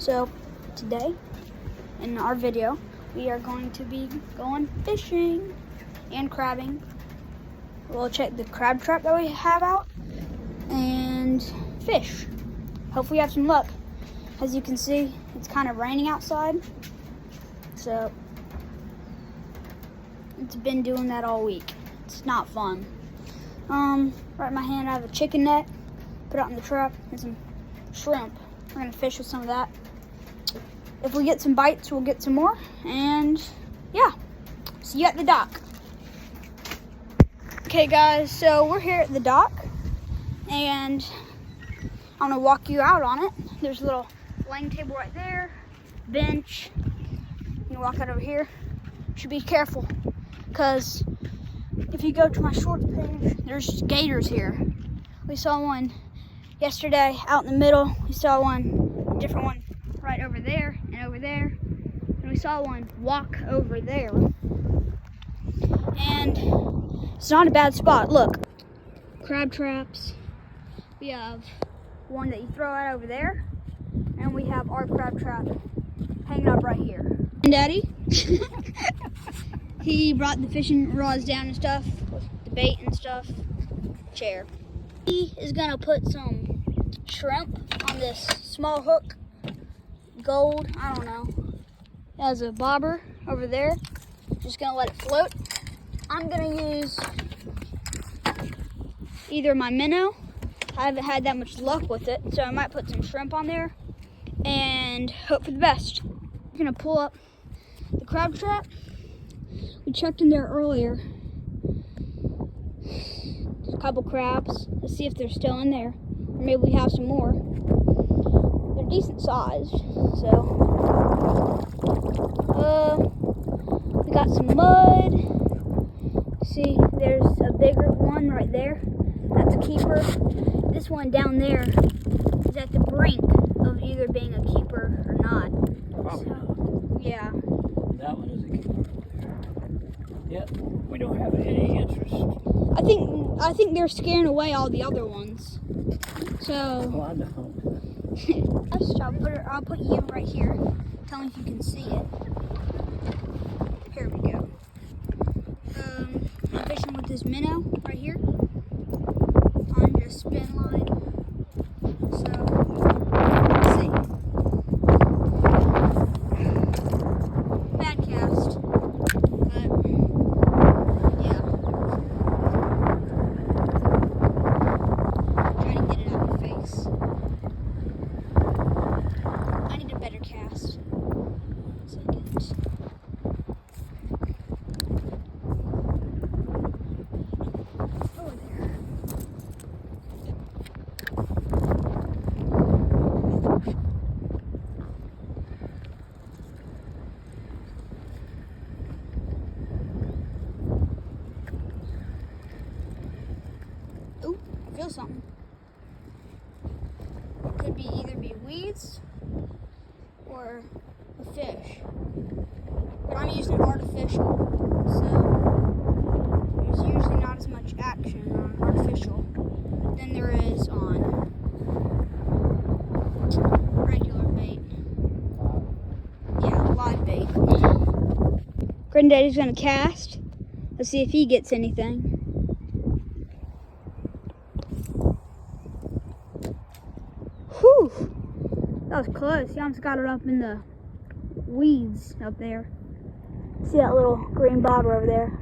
So today in our video we are going to be going fishing and crabbing. We'll check the crab trap that we have out and fish. Hopefully we have some luck. As you can see, it's kind of raining outside, so it's been doing that all week. It's not fun. Right in my hand I have a chicken net, put out in the trap, and some shrimp. We're gonna fish with some of that. If we get some bites, we'll get some more, and yeah, see you at the dock. Okay guys, so we're here at the dock, and I'm gonna walk you out on it. There's a little laying table right there, bench. You can walk out over here. You should be careful, because if you go to my shorts page, there's gators here. We saw one yesterday out in the middle. We saw one, a different one right over there and over there. And we saw one walk over there. And it's not a bad spot. Look, crab traps. We have one that you throw out over there. And we have our crab trap hanging up right here. And Daddy, he brought the fishing rods down and stuff, the bait and stuff, chair. He is gonna put some shrimp on this small hook, gold, I don't know. It has a bobber over there. Just gonna let it float. I'm gonna use either my minnow. I haven't had that much luck with it, so I might put some shrimp on there and hope for the best. I'm gonna pull up the crab trap. We checked in there earlier. There's a couple crabs. Let's see if they're still in there. Or maybe we have some more. They're decent sized, so. We got some mud. See, there's a bigger one right there. That's a keeper. This one down there is at the brink of either being a keeper or not. Probably so, not. Yeah. That one is a keeper up there. Yep, we don't have any interest. I think they're scaring away all the other ones. So Oh, I know. I'll put you right here. Tell me if you can see it. Here we go. I'm fishing with this minnow right here on just spin line. So let's see. Bad cast, but yeah. Trying to get it out of your face. I need a better cast. 1 second. Over there. Ooh, I feel something. It could be either be weeds or a fish. But I'm using artificial, so there's usually not as much action on artificial than there is on regular bait. Yeah, live bait. Granddaddy's gonna cast. Let's see if he gets anything. Whew! That was close. He almost got it up in the weeds up there. See that little green bobber over there?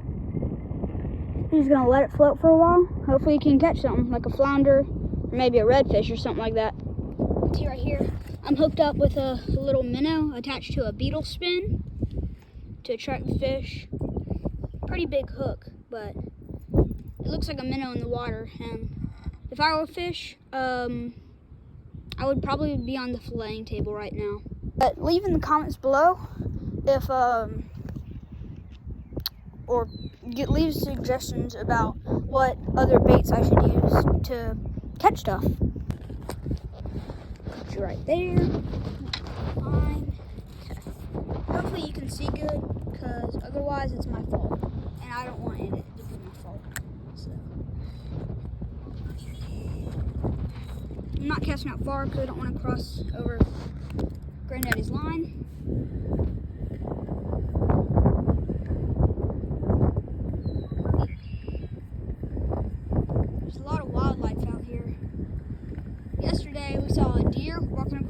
He's gonna let it float for a while. Hopefully he can catch something like a flounder or maybe a redfish or something like that. See right here, I'm hooked up with a little minnow attached to a beetle spin to attract the fish. Pretty big hook, but it looks like a minnow in the water. And if I were a fish, I would probably be on the filleting table right now. But leave in the comments below if leave suggestions about what other baits I should use to catch stuff. Put you right there. Fine. Okay. Hopefully you can see good, because otherwise it's my fault, and I don't want it to be my fault. So I'm not casting out far because I don't want to cross over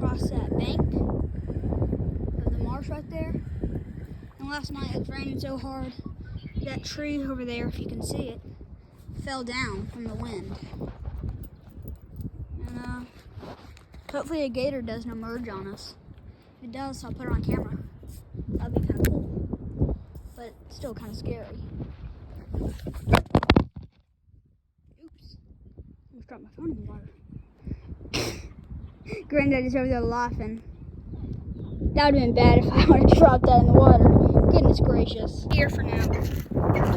across that bank of the marsh right there. And last night it was raining so hard, that tree over there, if you can see it, fell down from the wind. And hopefully a gator doesn't emerge on us. If it does, I'll put it on camera. That'd be kind of cool, but still kind of scary. Oops, I almost dropped my phone in the water. Granddaddy's over there laughing. That would have been bad if I would have dropped that in the water. Goodness gracious. Here for now to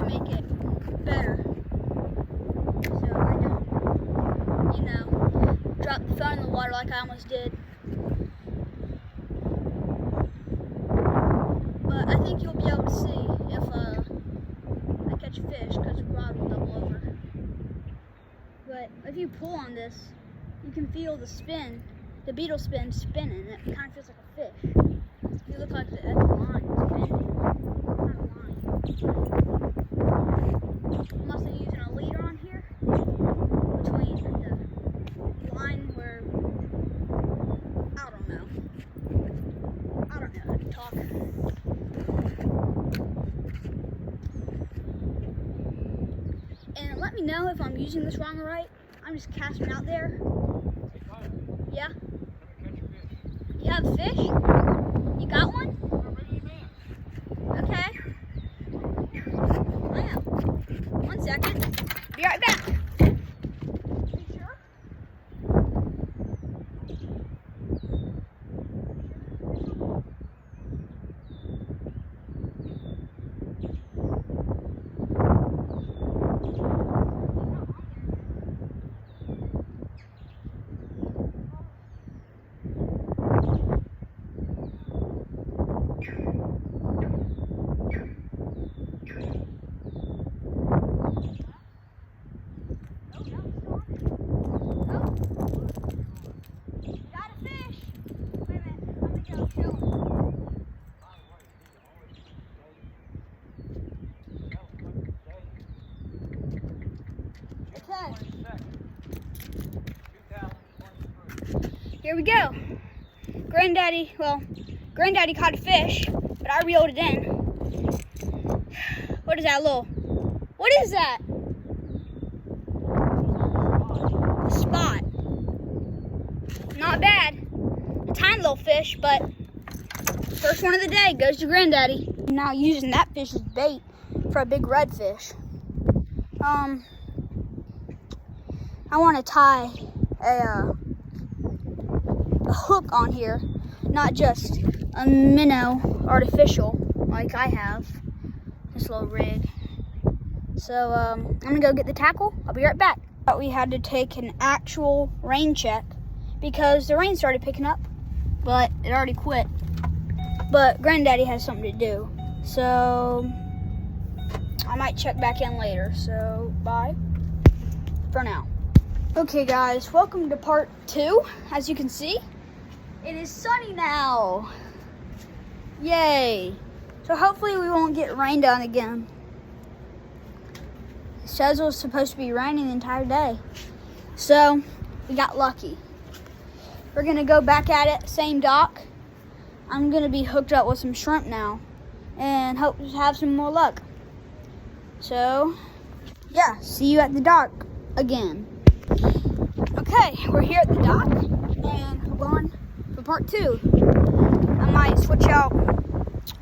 make it better. So I don't, you know, drop the phone in the water like I almost did. But I think you'll be able to see if I catch a fish because the rod will double over. But if you pull on this, you can feel the spin, the beetle spin spinning, and it kind of feels like a fish. You look like the edge of the line is bending. Kind of line. Unless they're using a leader on here, between the line where, I don't know how to talk. And let me know if I'm using this wrong or right. I'm just casting out there. Yeah? You have a fish? You got one? Okay. Hang on. 1 second. Be right back. You sure? Here we go. Granddaddy caught a fish, but I reeled it in. What is that what is that? A spot. Not bad. A tiny little fish, but first one of the day goes to Granddaddy. I'm now using that fish as bait for a big redfish. I want to tie a hook on here, not just a minnow artificial like I have, this little rig. So I'm gonna go get the tackle. I'll be right back. But we had to take an actual rain check because the rain started picking up, but it already quit. But Granddaddy has something to do, so I might check back in later. So bye for now. Okay guys, welcome to part 2. As you can see, it is sunny now. Yay. So hopefully we won't get rained on again. It says it was supposed to be raining the entire day. So we got lucky. We're gonna go back at it, same dock. I'm gonna be hooked up with some shrimp now and hope to have some more luck. So yeah, see you at the dock again. Okay, we're here at the dock and we're going for part 2. I might switch out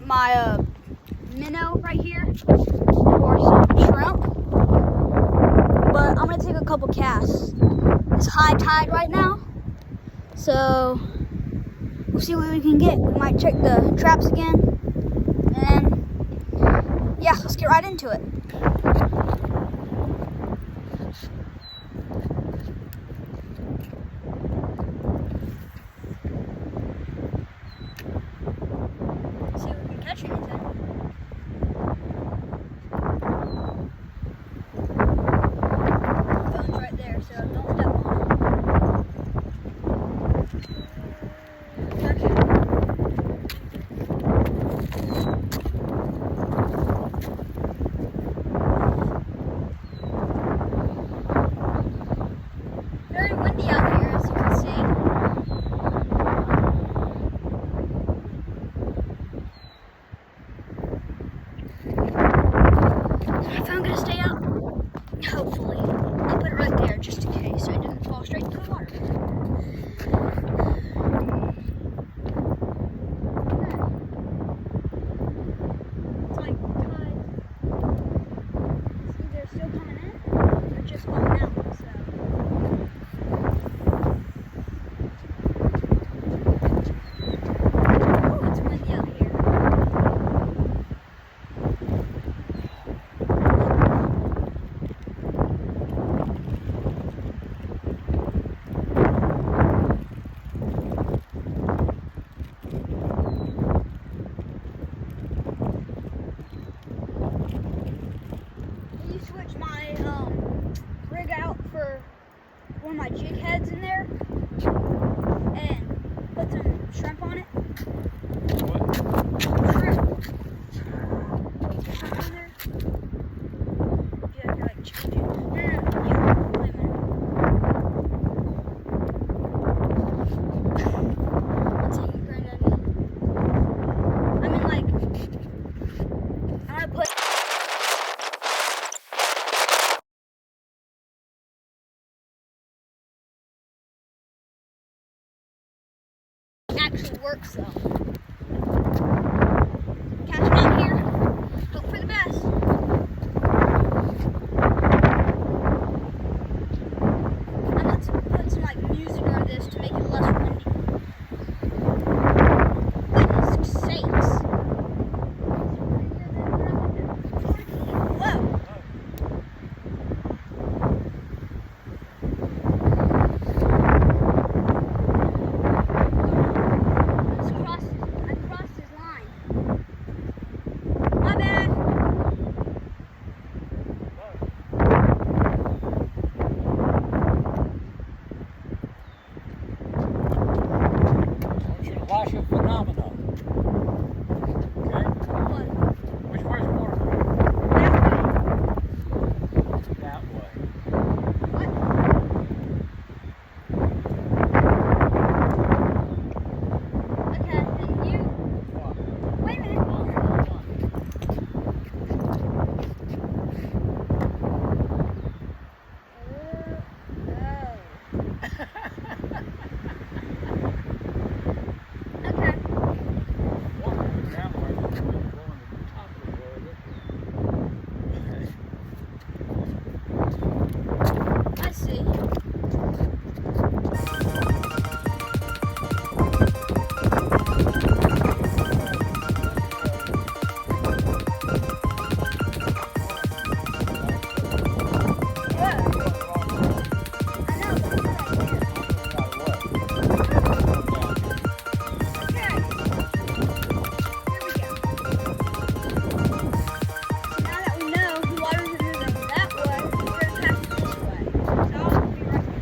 my minnow right here for some shrimp, but I'm gonna take a couple casts. It's high tide right now, so we'll see what we can get. We might check the traps again, and yeah, let's get right into it. See if we can catch anything. Phone's right there, so don't step on it. Okay. Actually works though. Catch them out here. Hope for the best. I'm going to put some like music on this to make it less windy. Goodness sakes. Whoa. I crossed his line. My bad. I want you to watch a phenomenon. Okay? What? Which way's water? That way. What? Okay, and you. Wait a minute. Okay. I see. Yeah. I know, but it's right here. Okay. Here we go. Now that we know the waters are moving that way, we're going to pass it this way. So I'll be right back.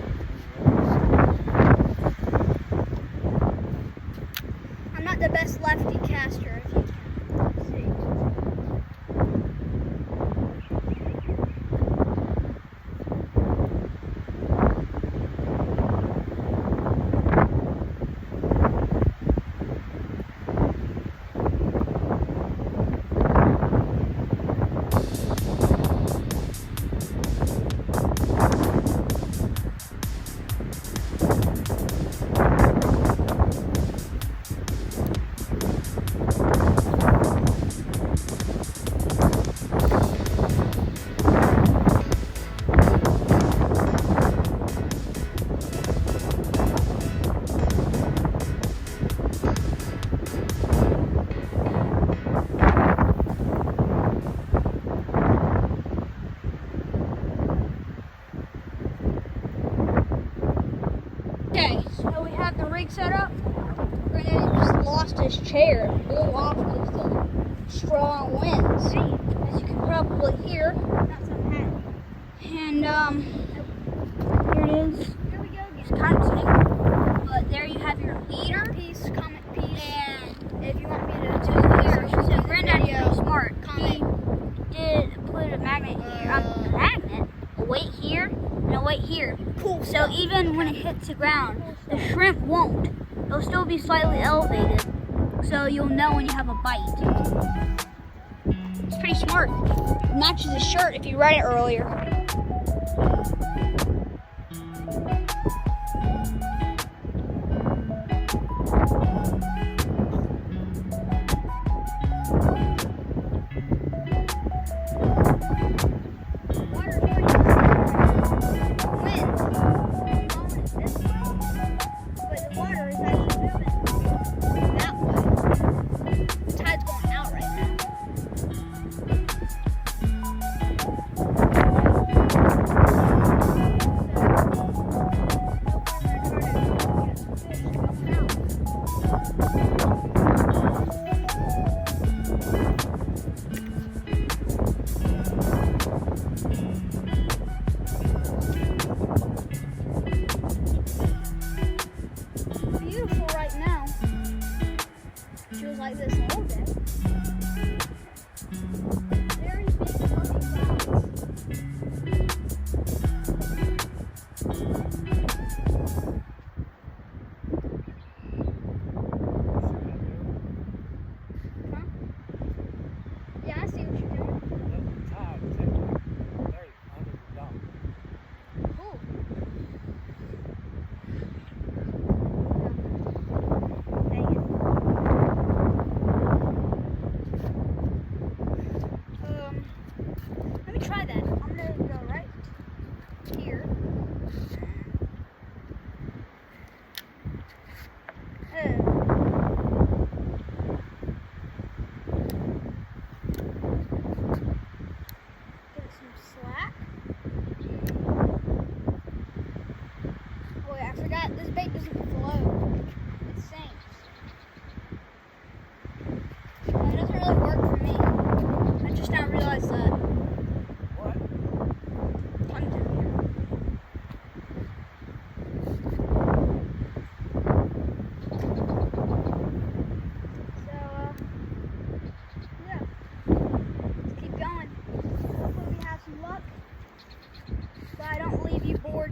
I'm not the best lefty caster, if you can see. Okay, so we have the rig set up. Brandon just lost his chair. It blew off with the strong winds, as you can probably hear. And here it is. Here we go. It's kind of tight, but there you have your leader. Peace, comment, peace. And if you want me to do here, so Granddaddy is smart. He did put a magnet here, a weight here, and a weight here. Cool. So even when it hits the ground, the shrimp won't. It'll still be slightly elevated, so you'll know when you have a bite. It's pretty smart. It matches his shirt if you read it earlier.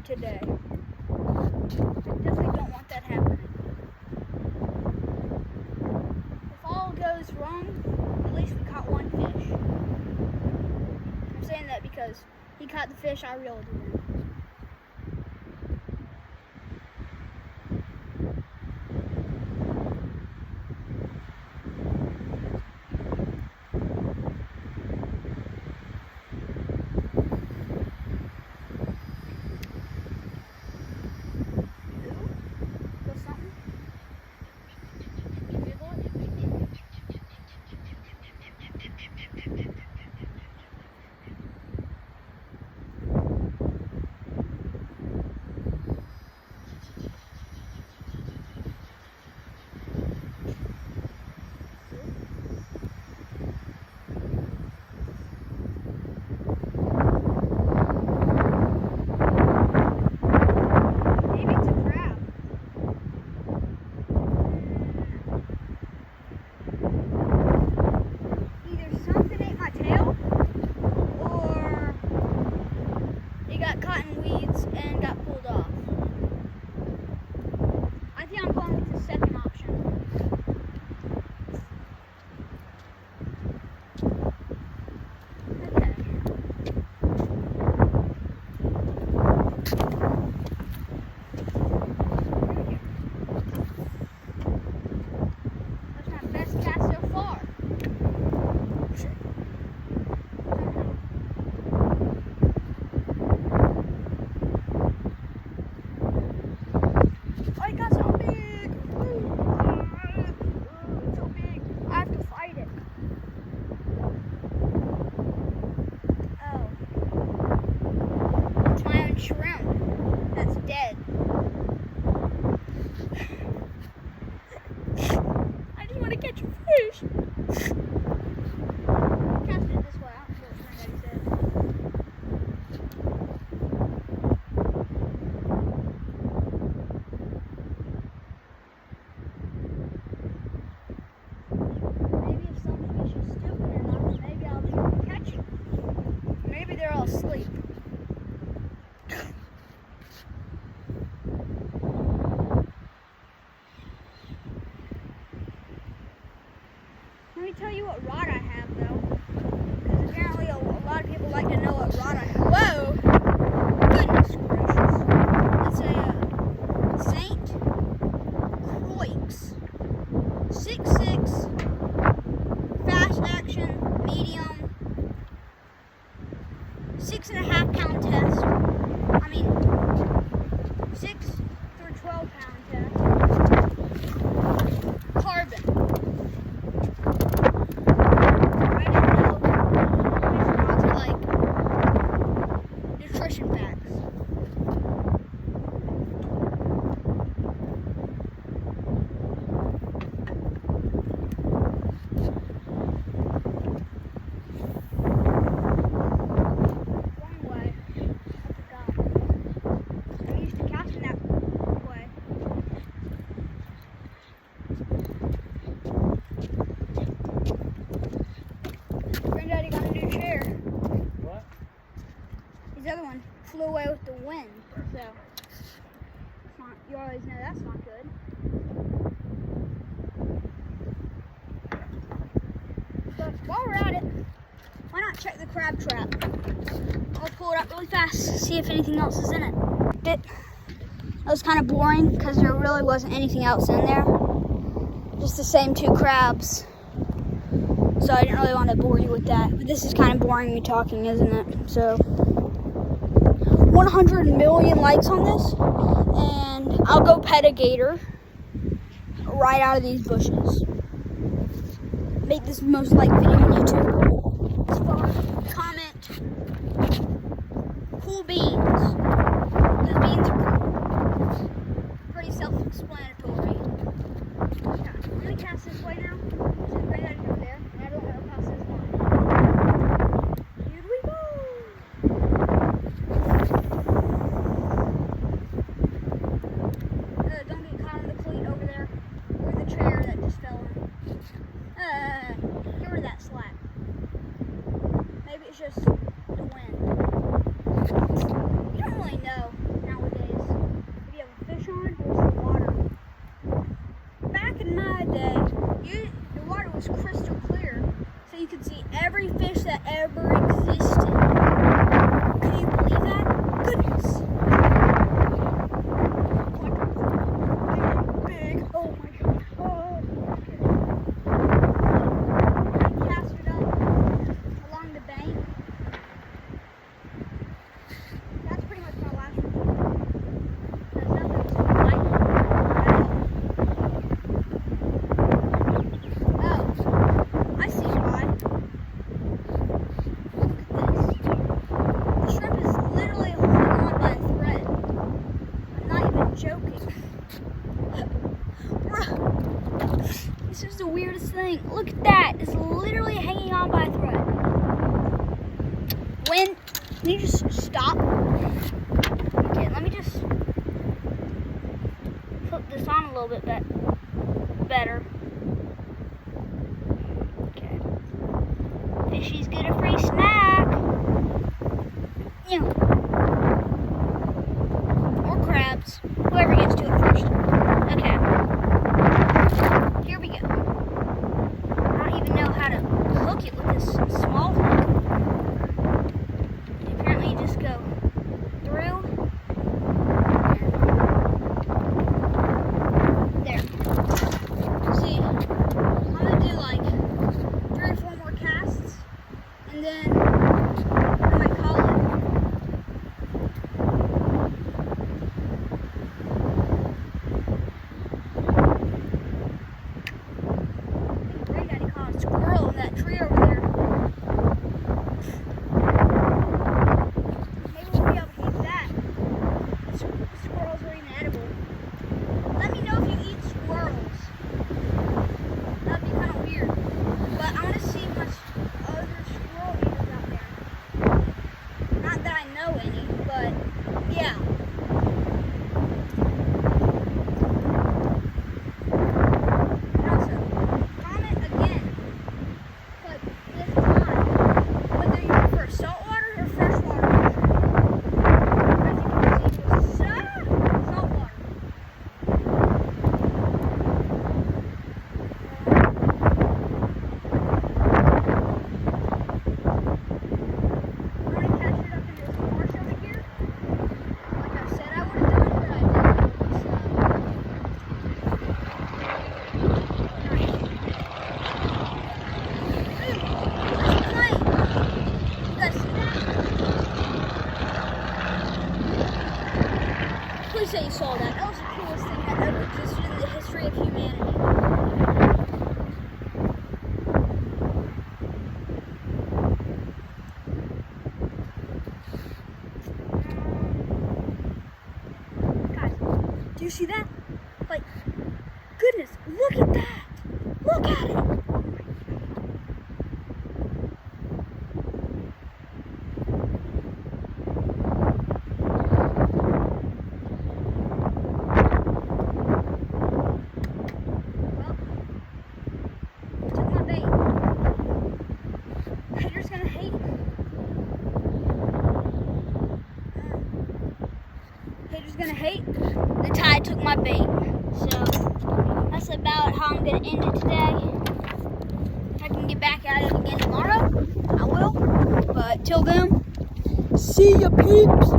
today. Definitely don't want that happening. If all goes wrong, at least we caught one fish. I'm saying that because he caught the fish I reeled in. Caught in weeds and got pulled off. I think I'm going with the second option. Okay. That's my best cast so far. Shrimp that's dead. I just want to catch a fish. Cast it this way. I don't know what Daddy said. Maybe if some fish is stupid enough, maybe I'll be able to catch it. Maybe they're all asleep. Let me tell you what rod I have, though, because apparently a lot of people like to know what rod I have. Whoa! Goodness gracious! It's a Saint Croix 6'6" fast action medium 6.5 pound test. I mean 6 through 12 pound test. Carbon. Granddaddy got a new chair. What? His other one flew away with the wind, so it's not, you always know that's not good. But while we're at it, why not check the crab trap? I'll pull it up really fast, see if anything else is in it. That was kind of boring because there really wasn't anything else in there. Just the same 2 crabs. So I didn't really want to bore you with that. But this is kind of boring me talking, isn't it? So 100 million likes on this, and I'll go pet a gator right out of these bushes. Make this most liked video on YouTube. Comment cool beans. Those beans are cool. Pretty self-explanatory. Yeah, I'm gonna cast this way now. There's right out over there, and I don't want to pass this line. Here we go. Don't get caught on the cleat over there, or the chair that just fell in. Get rid of that slack. Maybe it's just the wind. You don't really know how was crystal clear, so you could see every fish that ever existed. Can you believe that? Goodness. Big. Oh my god. Oh. I cast it up along the bank. That's pretty much my last report. There's nothing to like. Oh, I see why. Look at this. The shrimp is literally holding on by a thread. I'm not even joking. This is the weirdest thing. Look at that. It's literally hanging on by a thread. Can you just stop? Okay, let me just flip this on a little bit better. Okay. Fishy's get a free snack. Or crabs. Whoever gets to it first. Okay. Here we go. I don't even know how to hook it with this small hook. Apparently you just go through. There. See, I'm gonna do like 3 or 4 more casts, and then I might call it. Granddaddy caught a squirrel in that tree over there. Maybe we'll be able to eat that. Squirrels are even edible. Let me know if you eat squirrels. That'd be kind of weird. But I want to see much other squirrel eaters out there. Not that I know any, but yeah. And also, comment again. But this time, whether you prefer saltwater or freshwater fishing. As you can see, it was saltwater. I'm gonna catch it up in this marsh over here. Like I said I would have done, but I didn't. Please say you saw that. That was the coolest thing that ever existed in the history of humanity. Guys, do you see that? Like, goodness, look at that! Look at it! Took my bait. Haters gonna hate. Haters gonna hate. The tide took my bait. So that's about how I'm gonna end it today. If I can get back at it again tomorrow, I will. But till then, see ya peeps.